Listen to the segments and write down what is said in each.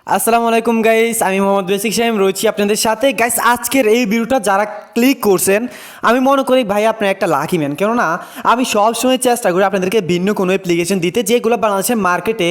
আসসালামু আলাইকুম গাইস, আমি মোহাম্মদ বেসিক সাহেব রয়েছি আপনাদের সাথে। গাইস, আজকের এই ভিডিওটা যারা ক্লিক করছেন আমি মনে করি ভাই আপনার একটা লাকি ম্যান। কেননা আমি সবসময় চেষ্টা করি আপনাদেরকে ভিন্ন কোনো অ্যাপ্লিকেশন দিতে যেগুলো বাংলাদেশের মার্কেটে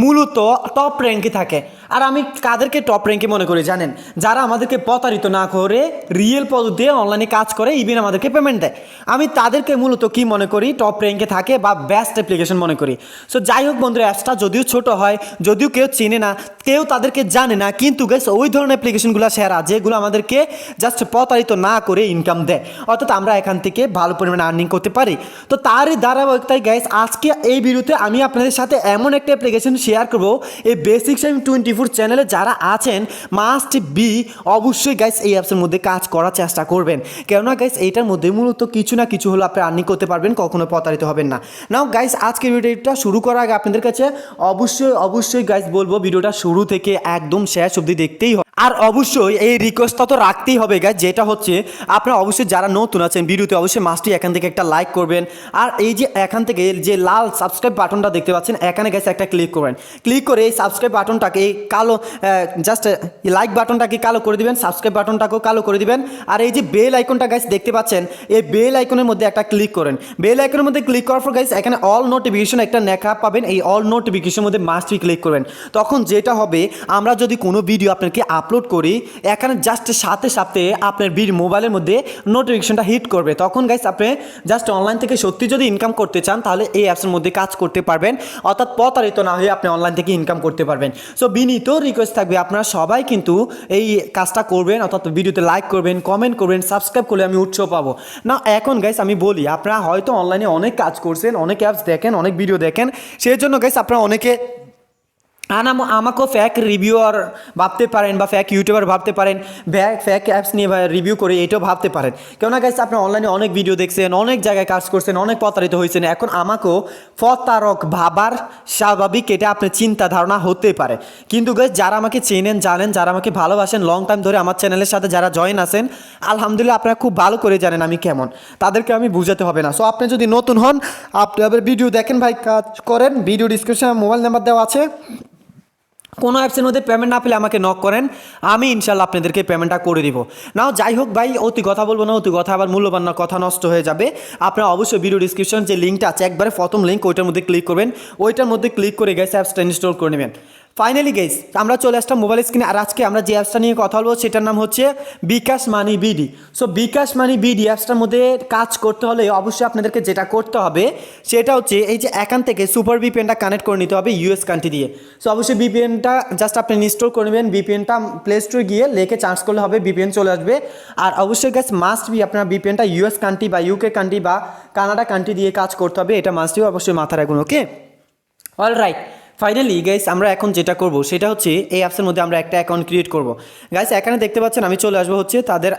মূলত টপ র্যাঙ্কে থাকে। আর আমি কাদেরকে টপ র্যাঙ্কে মনে করি জানেন? যারা আমাদেরকে প্রতারিত না করে রিয়েল পদ্ধতিতে অনলাইনে কাজ করে, ইভেন আমাদেরকে পেমেন্ট দেয়। আমি তাদেরকে মূলত কি মনে করি, টপ র্যাঙ্কে থাকে বা বেস্ট অ্যাপ্লিকেশন মনে করি। সো যাই হোক বন্ধুরা, অ্যাপসটা যদিও ছোট হয়, যদিও কেউ চিনে না, কেউ তাদেরকে জানে না, কিন্তু গাইস ওই ধরনের অ্যাপ্লিকেশনগুলো সেরা যেগুলো আমাদেরকে জাস্ট প্রতারিত না করে ইনকাম দেয়, অর্থাৎ আমরা এখান থেকে ভালো পরিমাণে আর্নিং করতে পারি। তো তারই ধারাবাহিকতায় গাইস আজকে এই ভিডিওতে আমি আপনাদের সাথে এমন একটা অ্যাপ্লিকেশন শেয়ার করব, এই বেসিক টাইম 24 চ্যানেলে যারা আছেন মাস্ট বি অবশ্যই গাইস এই অ্যাপসের মধ্যে কাজ করার চেষ্টা করবেন। কেননা গাইস এইটার মধ্যে মূলত কিছু না কিছু হলো আপনি আর্নিং করতে পারবেন, কখনো প্রতারিত হবেন না। নাও গাইস, আজকের ভিডিওটা শুরু করার আগে আপনাদের কাছে অবশ্যই গাইস বলবো ভিডিওটা শুরু থেকে একদম শেষ অবধি দেখতেই হবে। আর অবশ্যই এই রিকোয়েস্টটা তো রাখতেই হবে গাইস, যেটা হচ্ছে আপনারা অবশ্যই যারা নতুন আছেন ভিডিওতে অবশ্যই মাস্টই এখান থেকে একটা লাইক করবেন। আর এই যে এখান থেকে যে লাল সাবস্ক্রাইব বাটনটা দেখতে পাচ্ছেন, এখানে গাইস একটা ক্লিক করবেন। ক্লিক করে এই সাবস্ক্রাইব বাটনটাকে এই কালো জাস্ট লাইক বাটনটাকে কালো করে দিবেন, সাবস্ক্রাইব বাটনটাকেও কালো করে দিবেন। আর এই যে বেল আইকনটা গাইস দেখতে পাচ্ছেন, এই বেল আইকনের মধ্যে একটা ক্লিক করেন। বেল আইকনের মধ্যে ক্লিক করার পর গাইস এখানে অল নোটিফিকেশন একটা লেখা পাবেন, এই অল নোটিফিকেশনের মধ্যে মাস্টই ক্লিক করবেন। তখন যেটা হবে, আমরা যদি কোনো ভিডিও আপনাকে আপলোড করি, এখানে জাস্ট সাথে সাথে আপনার মোবাইলের মধ্যে নোটিফিকেশনটা হিট করবে। তখন গাইস আপনি জাস্ট অনলাইন থেকে সত্যি যদি ইনকাম করতে চান তাহলে এই অ্যাপসের মধ্যে কাজ করতে পারবেন, অর্থাৎ প্রতারিত না হয়ে আপনি অনলাইন থেকে ইনকাম করতে পারবেন। সো বিনীত রিকোয়েস্ট থাকবে আপনারা সবাই কিন্তু এই কাজটা করবেন, অর্থাৎ ভিডিওতে লাইক করবেন, কমেন্ট করবেন, সাবস্ক্রাইব করলে আমি উৎসাহ পাবো না। এখন গাইস আমি বলি, আপনারা হয়তো অনলাইনে অনেক কাজ করছেন, অনেক অ্যাপস দেখেন, অনেক ভিডিও দেখেন, সেই জন্য গাইস আপনারা অনেকে আমাকেও ফ্যাক রিভিউয়ার ভাবতে পারেন বা ফ্যাক ইউটিউবার ভাবতে পারেন, ফ্যাক অ্যাপস নিয়ে রিভিউ করে এটাও ভাবতে পারেন। কেননা গাইস আপনার অনলাইনে অনেক ভিডিও দেখছেন, অনেক জায়গায় কাজ করছেন, অনেক প্রতারিত হয়েছেন। এখন আমাকেও প্রতারক ভাবার স্বাভাবিক, এটা আপনার চিন্তা ধারণা হতে পারে। কিন্তু গাইস যারা আমাকে চেনেন, জানেন, যারা আমাকে ভালোবাসেন, লং টাইম ধরে আমার চ্যানেলের সাথে যারা জয়েন আছেন, আলহামদুলিল্লাহ আপনারা খুব ভালো করে জানেন আমি কেমন, তাদেরকে আমি বুঝাতে হবে না। সো আপনি যদি নতুন হন, আপনি আবার ভিডিও দেখেন ভাই, কাজ করেন, ভিডিও ডিসক্রিপশনে মোবাইল নাম্বার দেওয়া আছে। কোনো অ্যাপসের মধ্যে পেমেন্ট না পেলে আমাকে নক করেন, আমি ইনশাল্লাহ আপনাদেরকে পেমেন্টটা করে দিব। নাও যাই হোক ভাই, অতি কথা বলবো না, অতি কথা আবার মূল্যবান না, কথা নষ্ট হয়ে যাবে। আপনারা অবশ্যই ভিডিও ডিসক্রিপশন যে লিঙ্কটা আছে, একবারে প্রথম লিঙ্ক, ওইটার মধ্যে ক্লিক করবেন। ওইটার মধ্যে ক্লিক করে গেছে অ্যাপসটা ইনস্টল করে নেবেন। ফাইনালি গাইস আমরা চলে আসলাম মোবাইল স্ক্রিনে। আর আজকে আমরা যে অ্যাপসটা নিয়ে কথা বলবো সেটার নাম হচ্ছে বিকাশ মানি বিডি। সো বিকাশ মানি বিডি অ্যাপসটার মধ্যে কাজ করতে হলে অবশ্যই আপনাদেরকে যেটা করতে হবে সেটা হচ্ছে এই যে এখান থেকে সুপার ভিপিএনটা কানেক্ট করে নিতে হবে ইউএস কান্ট্রি দিয়ে। সো অবশ্যই ভিপিএনটা জাস্ট আপনি ইনস্টল করে নেবেন। ভিপিএনটা প্লে স্টোরে গিয়ে লেখে চার্জ করলে হবে, ভিপিএন চলে আসবে। আর অবশ্যই গাইস মাস্ট বি আপনার ভিপিএনটা ইউএস কান্ট্রি বা ইউকে কান্ট্রি বা কানাডা কান্ট্রি দিয়ে কাজ করতে হবে, এটা মাস্ট বি অবশ্যই মাথায় রাখুন। ওকে, অল রাইট। ফাইনালি গাইস আমরা এখন যেটা করব সেটা হচ্ছে এই অ্যাপসের মধ্যে আমরা একটা অ্যাকাউন্ট ক্রিয়েট করব। গাইস এখানে দেখতে পাচ্ছেন আমি চলে আসবো হচ্ছে তাদের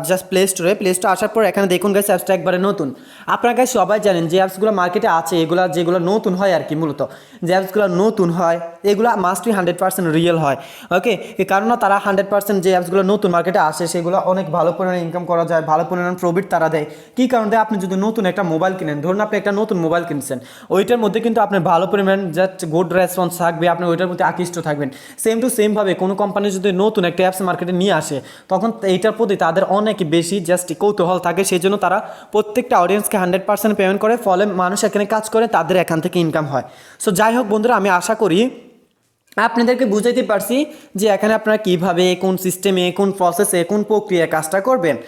জাস্ট প্লে স্টোরে আসার পর এখানে দেখুন গাইস অ্যাপসটা একবারে নতুন। আপনারা গাইস সবাই জানেন যে অ্যাপসগুলো মার্কেটে আছে, এগুলো যেগুলো নতুন হয় আর কি, মূলত যে অ্যাপসগুলো নতুন হয় এগুলো মাস্টলি 100% রিয়েল হয়। ওকে, কারণ তারা 100% যে অ্যাপসগুলো নতুন মার্কেটে আসে সেগুলো অনেক ভালো পরিমাণে ইনকাম করা যায়, ভালো পরিমাণ প্রফিট তারা দেয়। কী কারণ দেয়? আপনি যদি নতুন একটা মোবাইল কিনেন, ধরুন আপনি একটা নতুন মোবাইল কিনছেন, ওইটার মধ্যে কিন্তু আপনার ভালো পরিমাণ জাস্ট গুড রেসপন্স থাকবে, আপনি ওইটার মধ্যে আকৃষ্ট থাকবেন। সেম টু সেমভাবে কোনো কোম্পানি যদি নতুন একটা অ্যাপস মার্কেটে নিয়ে আসে তখন এইটার প্রতি তাদের অনেক বেশি জাস্ট কৌতূহল থাকে, সেই জন্য তারা প্রত্যেকটা অডিয়েন্সকে 100% পেমেন্ট করে, ফলে মানুষ এখানে কাজ করে, তাদের এখান থেকে ইনকাম হয়। সো যাই হোক বন্ধুরা, আমি আশা করি আপনাদেরকে বুঝাইতে পারছি যে এখানে আপনারা কীভাবে, কোন সিস্টেমে, কোন প্রসেসে, কোন প্রক্রিয়ায় কাজটা করবেন।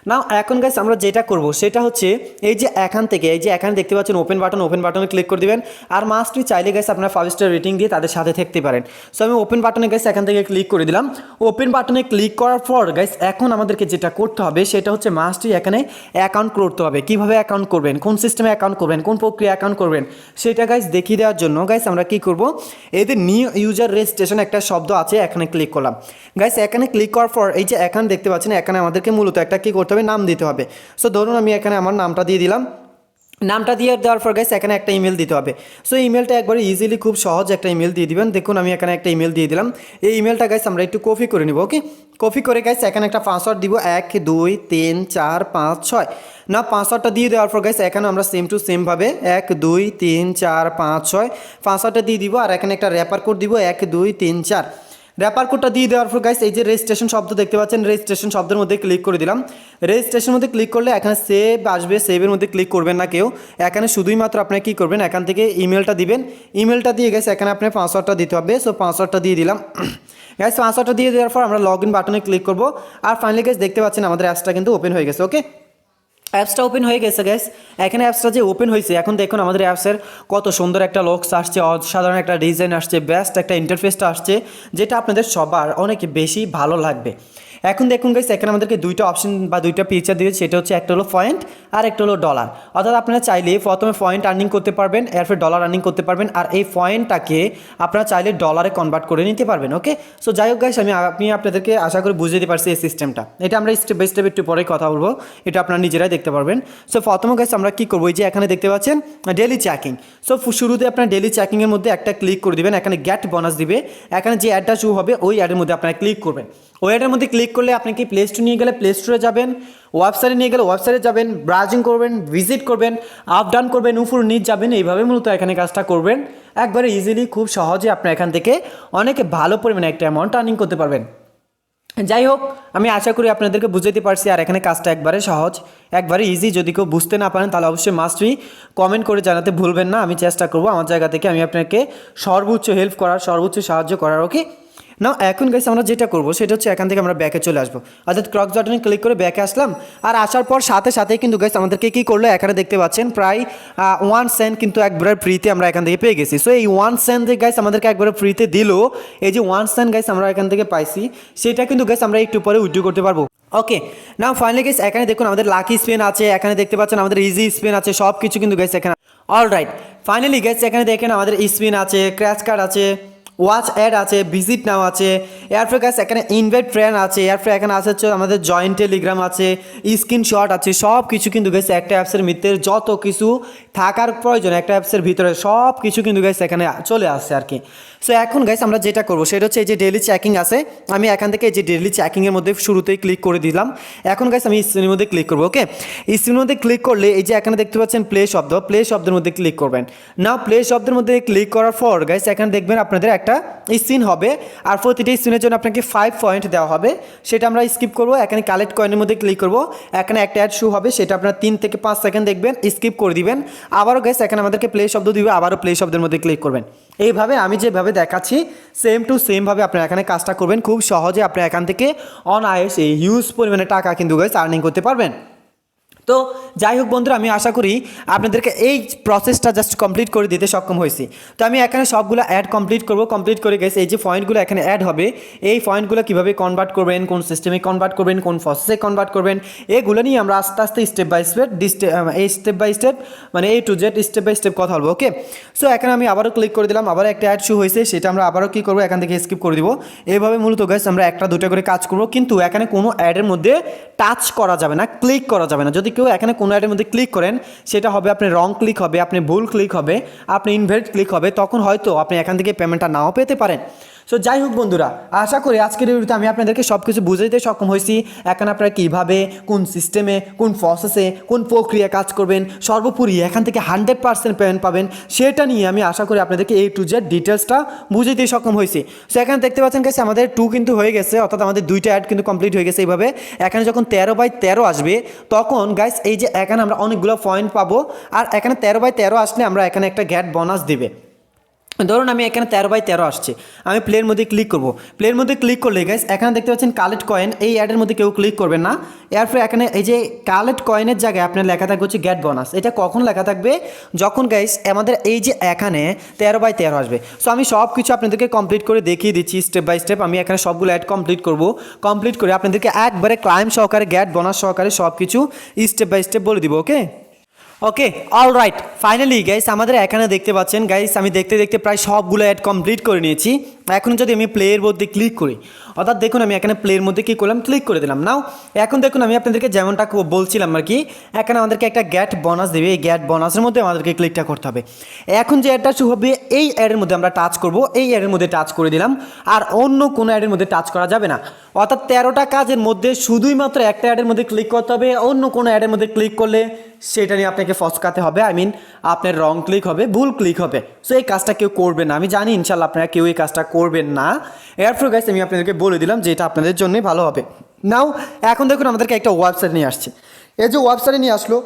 না এখন গাইস আমরা যেটা করব সেটা হচ্ছে এই যে এখান থেকে এই যে এখানে দেখতে পাচ্ছেন ওপেন বাটনে ক্লিক করে দিবেন। আর মাস্টলি চাইলে গাইস আপনারা 5 স্টার রেটিং দিয়ে তাদের সাথে থাকতে পারেন। সো আমি ওপেন বাটনে গাইস এখান থেকে ক্লিক করে দিলাম। ওপেন বাটনে ক্লিক করার পর গাইস এখন আমাদেরকে যেটা করতে হবে সেটা হচ্ছে মাস্টলি এখানে অ্যাকাউন্ট করতে হবে। কিভাবে অ্যাকাউন্ট করবেন, কোন সিস্টেমে অ্যাকাউন্ট করবেন, কোন প্রক্রিয়া অ্যাকাউন্ট করবেন সেটা গাইস দেখিয়ে দেওয়ার জন্য গাইস আমরা কি করব, এদের নিউ ইউজার রেজিস্ট্রেশন একটা শব্দ আছে, এখানে ক্লিক করলাম। গাইস এখানে ক্লিক করার পর এই যে এখানে দেখতে পাচ্ছেন, এখানে আমাদেরকে মূলত একটা কি করতে হবে, নাম দিতে হবে। সো ধরুন আমি এখানে আমার নামটা দিয়ে দিলাম। নামটা দিয়ে দেওয়ার পর গাইস এখানে একটা ইমেল দিতে হবে। সো ইমেলটা একবারে ইজিলি খুব সহজ একটা ইমেল দিয়ে দিবেন। দেখুন আমি এখানে একটা ইমেল দিয়ে দিলাম। এই ইমেলটা গাইস আমরা একটু কপি করে নিব। ওকে, কপি করে গাইস এখানে একটা পাসওয়ার্ড দিব, 1 2 3 4 5 6। না পাসওয়ার্ডটা দিয়ে দেওয়ার পর গাইস এখানে আমরা সেম টু সেমভাবে 1 2 3 4 5 6 পাসওয়ার্ডটা দিয়ে দিব। আর এখানে একটা র্যাপার কোড দিব 1 2 3 4। রেফার কোডটা দিয়ে দেওয়ার পর গাইস এই যে রেজিস্ট্রেশন শব্দ দেখতে পাচ্ছেন, রেজিস্ট্রেশন শব্দের মধ্যে ক্লিক করে দিলাম। রেজিস্ট্রেশনের মধ্যে ক্লিক করলে এখানে সেভ আসবে, সেভের মধ্যে ক্লিক করবেন না কেউ। এখানে শুধুই মাত্র আপনারা কী করবেন, এখান থেকে ইমেলটা দিবেন। ইমেলটা দিয়ে গেছে এখানে আপনার পাসওয়ার্ডটা দিতে হবে। সো পাসওয়ার্ডটা দিয়ে দিলাম। গাইস পাসওয়ার্ডটা দিয়ে দেওয়ার পর আমরা লগ ইন বাটনে ক্লিক করবো। আর ফাইনালি গাইস দেখতে পাচ্ছেন আমাদের অ্যাপসটা কিন্তু ওপেন হয়ে গেছে। ওকে, অ্যাপসটা ওপেন হয়ে গেছে গাইস। এখানে অ্যাপসটা যে ওপেন হয়েছে, এখন দেখুন আমাদের অ্যাপসের কত সুন্দর একটা লুকস আসছে, অসাধারণ একটা ডিজাইন আসছে, বেস্ট একটা ইন্টারফেসটা আসছে, যেটা আপনাদের সবার অনেক বেশি ভালো লাগবে। এখন দেখুন গাইস এখানে আমাদেরকে দুইটা অপশন বা দুইটা ফিচার দিয়েছে, সেটা হচ্ছে একটা হলো পয়েন্ট আর একটা হলো ডলার। অর্থাৎ আপনারা চাইলে প্রথমে পয়েন্ট আর্নিং করতে পারবেন, এরপর ডলার আর্নিং করতে পারবেন, আর এই পয়েন্টটাকে আপনারা চাইলে ডলারে কনভার্ট করে নিতে পারবেন। ওকে, সো যাই হোক গাইস, আমি আপনাদেরকে আশা করি বুঝিয়ে দিতে পারছি এই সিস্টেমটা। এটা আমরা স্টেপ বাই স্টেপ একটু পরে কথা বলবো, এটা আপনারা নিজেরাই দেখতে পারবেন। সো প্রথমে গাইস আমরা কী করবো, এই যে এখানে দেখতে পাচ্ছেন ডেলি চেকিং। সো শুরুতে আপনার ডেলি চেকিংয়ের মধ্যে একটা ক্লিক করে দিবেন, এখানে গেট বোনাস দিবে। এখানে যে অ্যাডটা শুরু হবে ওই অ্যাডের মধ্যে আপনারা ক্লিক করবেন। ওই অ্যাডের মধ্যে ক্লিক করলে আপনি কি প্লে স্টোর নিয়ে গেলে প্লে স্টোরে যাবেন, ওয়েবসাইটে নিয়ে গেলে ওয়েবসাইটে যাবেন, ব্রাউজিং করবেন, ভিজিট করবেন, আপ ডাউন করবেন, উপর নিচ যাবেন, এইভাবে মূলত এখানে কাজটা করবেন। একবারে ইজিলি খুব সহজে আপনি এখান থেকে অনেক ভালো পরিমাণে একটা অ্যামাউন্ট আর্নিং করতে পারবেন। যাই হোক, আমি আশা করি আপনাদেরকে বুঝাতে পারছি। আর এখানে কাজটা একবারে সহজ, একবারে ইজি। যদি কেউ বুঝতে না পারেন তাহলে অবশ্যই মাস্টই কমেন্ট করে জানাতে ভুলবেন না। আমি চেষ্টা করব আমার জায়গা থেকে আমি আপনাকে সর্বোচ্চ হেল্প করার, সর্বোচ্চ সাহায্য করার। ওকে না, এখন গাইস আমরা যেটা করবো সেটা হচ্ছে এখান থেকে আমরা ব্যাকে চলে আসবো, অর্থাৎ ক্রস বাটনে ক্লিক করে ব্যাকে আসলাম। আর আসার পর সাথে সাথেই কিন্তু গাইস আমাদেরকে কী করলো, এখানে দেখতে পাচ্ছেন প্রায় 1 সেন্ট কিন্তু একবারে ফ্রিতে আমরা এখান থেকে পেয়ে গেছি। সো এই 1 সেন্ট যে গাইস আমাদেরকে একবারে ফ্রিতে দিল, এই যে 1 সেন্ট গাইস আমরা এখান থেকে পাইছি, সেটা কিন্তু গাইস আমরা একটু পরে উইথড্র করতে পারবো। ওকে না, ফাইনালি গাইস এখানে দেখুন আমাদের লাকি স্পিন আছে, এখানে দেখতে পাচ্ছেন আমাদের ইজি স্পিন আছে, সব কিছু কিন্তু গাইস এখানে। অলরাইট, ফাইনালি গাইস এখানে দেখেন আমাদের স্পিন আছে, ক্র্যাশ কার্ড আছে, ওয়াচ অ্যাড আছে, ভিজিট নাও আছে, এরপরে গাইস এখানে ইনভাইট ফ্রেন্ড আছে, এরপরে এখানে আছে হচ্ছে আমাদের জয়েন্ট টেলিগ্রাম আছে, স্ক্রিনশট আছে, সব কিছু কিন্তু গাইস একটা অ্যাপসের ভিতরে যত কিছু থাকার প্রয়োজন একটা অ্যাপসের ভিতরে সব কিছু কিন্তু গাইস এখানে চলে আসছে আর কি। সো এখন গাইস আমরা যেটা করবো সেটা হচ্ছে এই যে ডেইলি চেকিং আছে, আমি এখান থেকে এই যে ডেইলি চেকিংয়ের মধ্যে শুরুতেই ক্লিক করে দিলাম। এখন গাইস আমি স্ক্রিনের মধ্যে ক্লিক করবো। ওকে, স্ক্রিনের মধ্যে ক্লিক করলে এই যে এখানে দেখতে পাচ্ছেন প্লে শব্দ, প্লে শব্দের মধ্যে ক্লিক করবেন। না, প্লে শব্দের মধ্যে ক্লিক করার পর গাইস এখানে দেখবেন আপনাদের একটা স্পিন হবে, আর প্রতিটা স্পিনের জন্য আপনাকে 5 পয়েন্ট দেওয়া হবে, সেটা আমরা স্কিপ করবো। এখানে কালেক্ট কয়েনের মধ্যে ক্লিক করবো, এখানে একটা অ্যাড শো হবে, সেটা আপনার 3 থেকে 5 সেকেন্ড দেখবেন, স্কিপ করে দিবেন। আবারও গাইস এখানে আমাদেরকে প্লে শব্দ দিবে, আবারও প্লে শব্দের মধ্যে ক্লিক করবেন। এইভাবে আমি যেভাবে দেখাচ্ছি সেম টু সেমভাবে আপনারা এখানে কাজটা করবেন। খুব সহজে আপনি এখান থেকে অনায়াসে হিউজ পরিমাণে টাকা কিন্তু গাইস আর্নিং করতে পারবেন। তো যাই হোক বন্ধুরা, আমি আশা করি আপনাদেরকে এই প্রসেসটা জাস্ট কমপ্লিট করে দিতে সক্ষম হয়েছি। তো আমি এখানে সবগুলো অ্যাড কমপ্লিট করব, কমপ্লিট করে গেছে এই যে পয়েন্টগুলো এখানে অ্যাড হবে, এই পয়েন্টগুলো কীভাবে কনভার্ট করবেন, কোন সিস্টেমে কনভার্ট করবেন, কোন প্রসেসে কনভার্ট করবেন, এগুলো নিয়ে আমরা আস্তে আস্তে স্টেপ বাই স্টেপ মানে A to Z step by step কথা বলবো। ওকে, সো এখানে আমি আবারও ক্লিক করে দিলাম, আবার একটা অ্যাড শো হয়েছে, সেটা আমরা আবারও কী করবো, এখান থেকে স্কিপ করে দিব। এইভাবে মূলত গাইস আমরা একটা দুটো করে কাজ করবো, কিন্তু এখানে কোনো অ্যাডের মধ্যে টাচ করা যাবে না, ক্লিক করা যাবে না। যদি কেউ এখানে কোনো অ্যাডের মধ্যে ক্লিক করেন, সেটা হবে আপনি রং ক্লিক হবে, আপনি ভুল ক্লিক হবে, আপনি ইনভ্যালিড ক্লিক হবে, তখন হয়তো আপনি এখান থেকে পেমেন্টটা নাও পেতে পারেন। সো যাই হোক বন্ধুরা, আশা করি আজকের ভিডিওতে আমি আপনাদেরকে সব কিছু বুঝাইতে সক্ষম হয়েছি। এখন আপনারা কীভাবে, কোন সিস্টেমে, কোন প্রসেসে, কোন প্রক্রিয়া কাজ করবেন, সর্বোপরি এখান থেকে 100% পেমেন্ট পাবেন, সেটা নিয়ে আমি আশা করি আপনাদেরকে A to Z ডিটেলসটা বুঝাইতে সক্ষম হয়েছি। সো এখানে দেখতে পাচ্ছেন গেছে আমাদের 2 কিন্তু হয়ে গেছে, অর্থাৎ আমাদের 2টা অ্যাড কিন্তু কমপ্লিট হয়ে গেছে। এইভাবে এখানে যখন 13/13 আসবে, তখন গাইস এই যে এখানে আমরা অনেকগুলো পয়েন্ট পাবো, আর এখানে 13/13 আসলে আমরা এখানে একটা গ্যাট বোনাস দিবে। ধরুন আমি এখানে 13/13 আসছে, আমি প্লের মধ্যে ক্লিক করব। প্লের মধ্যে ক্লিক করলে গাইস এখানে দেখতে পাচ্ছেন কালেক্ট কয়েন, এই অ্যাডের মধ্যে কেউ ক্লিক করবেন না। এরপরে এখানে এই যে কালেক্ট কয়েনের জায়গায় আপনার লেখা থাকবে হচ্ছে গেট বোনাস। এটা কখন লেখা থাকবে, যখন গাইস আমাদের এই যে এখানে 13/13 আসবে। সো আমি সব কিছু আপনাদেরকে কমপ্লিট করে দেখিয়ে দিচ্ছি স্টেপ বাই স্টেপ। আমি এখানে সবগুলো অ্যাড কমপ্লিট করব, কমপ্লিট করে আপনাদেরকে একবারে ক্লাইম সহকারে, গেট বোনাস সহকারে সব কিছু স্টেপ বাই স্টেপ বলে দিব। ওকে ওকে অলরাইট, ফাইনালি গাইস আমাদের এখানে দেখতে পাচ্ছেন গাইস, আমি দেখতে দেখতে প্রায় সবগুলো অ্যাড কমপ্লিট করে নিয়েছি। এখন যদি আমি প্লেয়ের মধ্যে ক্লিক করি, অর্থাৎ দেখুন আমি এখানে প্লেয়ের মধ্যে কী করলাম, ক্লিক করে দিলাম। নাও এখন দেখুন আমি আপনাদেরকে যেমনটা বলছিলাম আর কি, এখানে আমাদেরকে একটা গ্যাট বোনাস দেবে, এই গ্যাট বোনাসের মধ্যে আমাদেরকে ক্লিকটা করতে হবে। এখন যে অ্যাডটা শুরু হবে, এই অ্যাডের মধ্যে আমরা টাচ করব, এই অ্যাডের মধ্যে টাচ করে দিলাম, আর অন্য কোনো অ্যাডের মধ্যে টাচ করা যাবে না। অর্থাৎ 13টা কাজের মধ্যে শুধুই মাত্র একটা অ্যাডের মধ্যে ক্লিক করতে হবে, অন্য কোনো অ্যাডের মধ্যে ক্লিক করলে সেটা নিয়ে আপনাকে আপনাকে ফসকাতে হবে, আই মিন আপনার রং ক্লিক হবে, ভুল ক্লিক হবে। সো এই কাজটা কেউ করবেন না, আমি জানি ইনশাল্লাহ আপনারা কেউ এই কাজটা করবেন না। এরপর গাইস আমি আপনাদেরকে বলে দিলাম যে এটা আপনাদের জন্যই ভালো হবে। নাও এখন দেখুন আমাদেরকে একটা ওয়েবসাইট নিয়ে আসছে। এই যে ওয়েবসাইটে নিয়ে আসলো,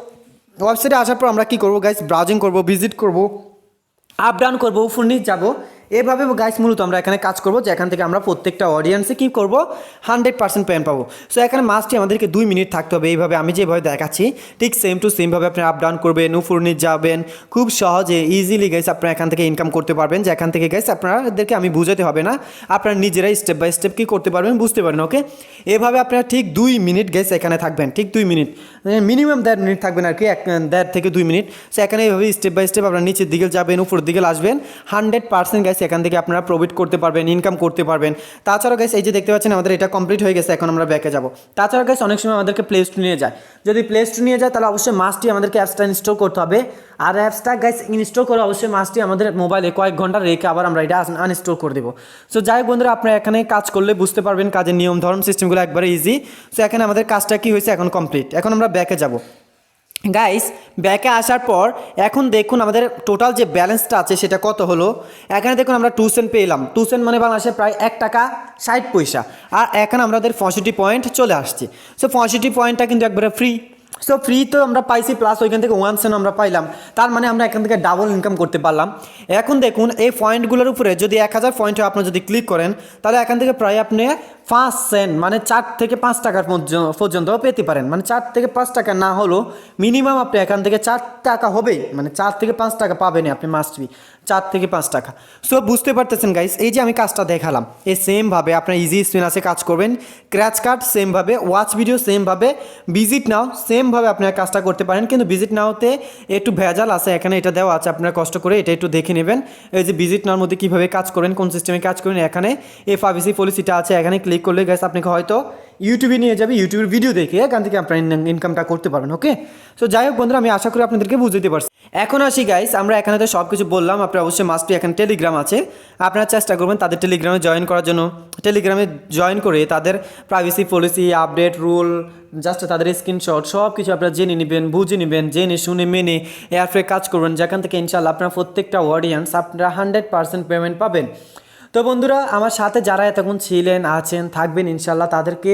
ওয়েবসাইটে আসার পর আমরা কী করবো গাইস, ব্রাউজিং করবো, ভিজিট করবো, আপ ডাউন করবো, উপর নিচ যাবো। এভাবে গাইস মূলত আমরা এখানে কাজ করবো, যে এখান থেকে আমরা প্রত্যেকটা অডিয়েন্সে কী করবো 100% পেমেন্ট পাবো। সো এখানে মাস্টই আমাদেরকে 2 মিনিট থাকতে হবে। এইভাবে আমি যেভাবে দেখাচ্ছি ঠিক সেম টু সেমভাবে আপনি আপ ডাউন করবেন, উপর নিচ যাবেন, খুব সহজে ইজিলি গাইস আপনারা এখান থেকে ইনকাম করতে পারবেন। যে এখান থেকে গাইস আপনাদেরকে আমি বুঝাতে হবে না, আপনারা নিজেরাই স্টেপ বাই স্টেপ কী করতে পারবেন বুঝতে পারেন। ওকে, এভাবে আপনারা ঠিক 2 মিনিট গাইস এখানে থাকবেন, ঠিক 2 মিনিট, মিনিমাম 1.5 মিনিট থাকবেন আর কি, 1.5 থেকে 2 মিনিট। সো এখানে এইভাবে স্টেপ বাই স্টেপ আপনারা নিচের দিকে যাবেন, উপর দিকে আসবেন, 100% গাইস এখান থেকে আপনারা প্রফিট করতে পারবেন, ইনকাম করতে পারবেন। তাছাড়াও গাইস এই যে দেখতে পাচ্ছেন আমাদের এটা কমপ্লিট হয়ে গেছে, এখন আমরা ব্যাকে যাব। তাছাড়া গাইস অনেক সময় আমাদেরকে প্লে স্টোর নিয়ে যায়, যদি প্লে স্টোর নিয়ে যায় তাহলে অবশ্যই মাস্টই আমাদেরকে অ্যাপসটা ইনস্টল করতে হবে। আর অ্যাপসটা গাইস ইনস্টল করে অবশ্যই মাস্টই আমাদের মোবাইলে কয়েক ঘন্টা রেখে আবার আমরা এটা আনইনস্টল করে দেবো। সো যাই হোক বন্ধুরা, আপনারা এখানে কাজ করলে বুঝতে পারবেন কাজের নিয়ম ধরন সিস্টেমগুলো একবারে ইজি। সো এখানে আমাদের কাজটা কি হয়েছে এখন কমপ্লিট। এখন আমরা ব্যাকে যাব গাইস। ব্যাকে আসার পর এখন দেখুন আমাদের টোটাল যে ব্যালেন্সটা আছে সেটা কত হলো। এখানে দেখুন আমরা 2 সেন্ট পেলাম, 2 সেন্ট মানে বাংলাদেশে প্রায় 1 টাকা 60 পয়সা। আর এখানে আমাদের 65 পয়েন্ট চলে আসছে। সো 65 পয়েন্টটা কিন্তু একবারে ফ্রি। সো ফ্রি তো আমরা পাইছি, প্লাস ওইখান থেকে 1 সেন্ট আমরা পাইলাম, তার মানে আমরা এখান থেকে ডাবল ইনকাম করতে পারলাম। এখন দেখুন এই পয়েন্টগুলোর উপরে যদি 1000 পয়েন্টে আপনি যদি ক্লিক করেন তাহলে এখান থেকে প্রায় আপনি 5 সেন্ট মানে 4 থেকে 5 টাকার পর্যন্ত পেতে পারেন। মানে 4 থেকে 5 টাকা না হলেও মিনিমাম আপনি এখান থেকে 4 টাকা হবেই, মানে 4 থেকে 5 টাকা পাবেনই আপনি, মাস্ট বি 4 থেকে 5 টাকা। সো বুঝতে পারতেছেন গাইস, এই যে আমি কাজটা দেখালাম এই সেমভাবে আপনার ইজি স্পিন আছে কাজ করবেন, ক্র্যাচ কার্ড সেমভাবে, ওয়াচ ভিডিও সেমভাবে, ভিজিট নাও সেমভাবে আপনার কাজটা করতে পারেন। কিন্তু ভিজিট নাওতে একটু ভেজাল আছে, এখানে এটা দেওয়া আছে, আপনারা কষ্ট করে এটা একটু দেখে নেবেন। এই যে ভিজিট নাওর মধ্যে কীভাবে কাজ করেন, কোন সিস্টেমে কাজ করেন, এখানে FABC পলিসিটা আছে, এখানে ক্লিক করলে গাইস আপনাকে হয়তো ইউটিউবে নিয়ে যাবে, ইউটিউবের ভিডিও দেখে এখান থেকে আপনার ইনকামটা করতে পারবেন। ওকে, সো যাই হোক বন্ধুরা, আমি আশা করি আপনাদেরকে বুঝতে পারছি। এখন আসি গাইস, আমরা এখানে তো সব কিছু বললাম, আপনার অবশ্যই মাস্টই এখানে টেলিগ্রাম আছে, আপনারা চেষ্টা করবেন তাদের টেলিগ্রামে জয়েন করার জন্য। টেলিগ্রামে জয়েন করে তাদের privacy policy, update, rule, just তাদের স্ক্রিনশট সব কিছু আপনারা জেনে নেবেন, বুঝে নেবেন, জেনে শুনে মেনে এয়ারফ্রে কাজ করবেন, যেখান থেকে ইনশাল্লাহ আপনার প্রত্যেকটা অডিয়েন্স আপনারা 100% পেমেন্ট পাবেন। তো বন্ধুরা, আমার সাথে যারা এতক্ষণ ছিলেন, আছেন, থাকবেন ইনশাল্লাহ, তাদেরকে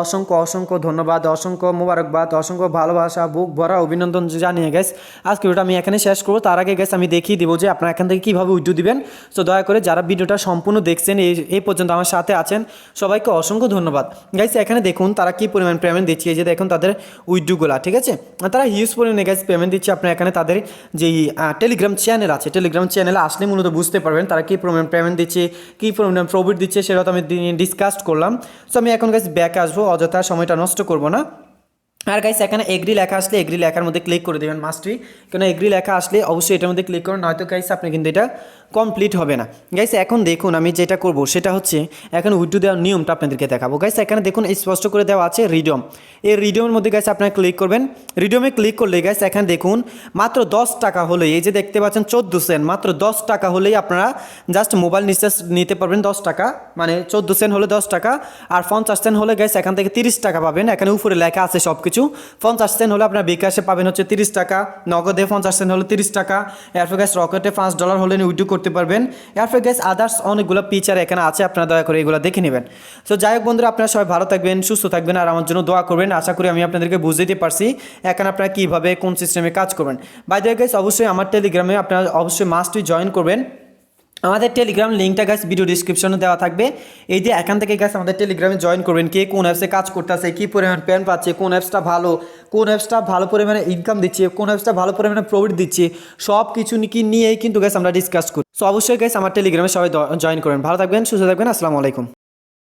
অসংখ্য অসংখ্য ধন্যবাদ, অসংখ্য মোবারকবাদ, অসংখ্য ভালোবাসা, বুক ভরা অভিনন্দন জানিয়ে গেছে আজকে ভিডিওটা আমি এখানে শেষ করবো। তার আগে গেছে আমি দেখিয়ে দেবো যে আপনারা এখান থেকে কীভাবে উইথড্র দিবেন। সো দয়া করে যারা ভিডিওটা সম্পূর্ণ দেখছেন, এই পর্যন্ত আমার সাথে আছেন, সবাইকে অসংখ্য ধন্যবাদ। গাইস এখানে দেখুন তারা কী পরিমাণ পেমেন্ট দিচ্ছে, এই যে দেখুন তাদের উইথড্রগুলা, ঠিক আছে, তারা হিউজ পরিমাণে গাইস পেমেন্ট দিচ্ছে। আপনার এখানে তাদের যেই টেলিগ্রাম চ্যানেল আছে, টেলিগ্রাম চ্যানেলে আসলে মূলত বুঝতে পারবেন তারা কী পরিমাণ পেমেন্ট দিচ্ছে, কী পরিমাণ প্রফিট দিচ্ছে, সেটা তো আমি ডিসকাস করলাম। সো আমি এখন গাইস ব্যাকে আসবো, অযথা সময়টা নষ্ট করবো না। আর গাইস এখানে এগ্রি লেখা আসলে এগ্রি লেখার মধ্যে ক্লিক করে দেবেন মাস্টই, কেন এগ্রি লেখা আসলে অবশ্যই এটার মধ্যে ক্লিক করুন, নয়তো গাইস আপনি কিন্তু এটা কমপ্লিট হবে না। গাইস এখন দেখুন আমি যেটা করব সেটা হচ্ছে এখন উইথড্র দেওয়ার নিয়মটা আপনাদেরকে দেখাবো। গাইস এখানে দেখুন স্পষ্ট করে দেওয়া আছে রিডিম, এই রিডিমের মধ্যে গাইস আপনারা ক্লিক করবেন। রিডিমে ক্লিক করলে গাইস এখানে দেখুন মাত্র 10 টাকা হলেই, এই যে দেখতে পাচ্ছেন 14 সেন্ট, মাত্র 10 টাকা হলেই আপনারা জাস্ট মোবাইল রিচার্জ নিতে পারবেন। 10 টাকা মানে 14 সেন্ট হলে 10 টাকা, আর 50 সেন্ট হলে গাইস এখান থেকে 30 টাকা পাবেন। এখানে উপরে লেখা আছে সব কিছু। 50 সেন্ট হলে আপনার বিকাশে পাবেন হচ্ছে 30 টাকা, নগদে 50 সেন্ট হলে 30 টাকা, এরপর গাইস রকেটে $5 হলে উইথড্র করতে পারবেন। এরপর গাইস আদার্স অনেকগুলো ফিচার এখানে আছে, আপনারা দয়া করে এগুলো দেখে নেবেন। সো যাই হোক বন্ধুরা, আপনারা সবাই ভালো থাকবেন, সুস্থ থাকবেন, আর আমার জন্য দোয়া করবেন। আশা করি আমি আপনাদেরকে বুঝতে পারছি এখানে আপনারা কীভাবে কোন সিস্টেমে কাজ করবেন। বাই দ্য ওয়ে গাইস, অবশ্যই আমার টেলিগ্রামে আপনারা অবশ্যই মাস্টই জয়েন করবেন। আমাদের টেলিগ্রাম লিঙ্কটা গাইস ভিডিও ডিসক্রিপশনে দেওয়া থাকবে। এই যে এখান থেকে গাইস আমাদের টেলিগ্রামে জয়েন করবেন, কে কোন অ্যাপসে কাজ করতেছে, কী পরিমাণ পেমেন্ট পাচ্ছে, কোন অ্যাপসটা ভালো, কোন অ্যাপসটা ভালো পরিমাণে ইনকাম দিচ্ছে, কোন অ্যাপসটা ভালো পরিমাণে প্রফিট দিচ্ছে, সব কিছু নিয়েই কিন্তু গাইস আমরা ডিসকাস করি। সো অবশ্যই গাইস আমার টেলিগ্রামে সবাই জয়েন করেন। ভালো থাকবেন, সুস্থ থাকবেন, আসসালামু আলাইকুম।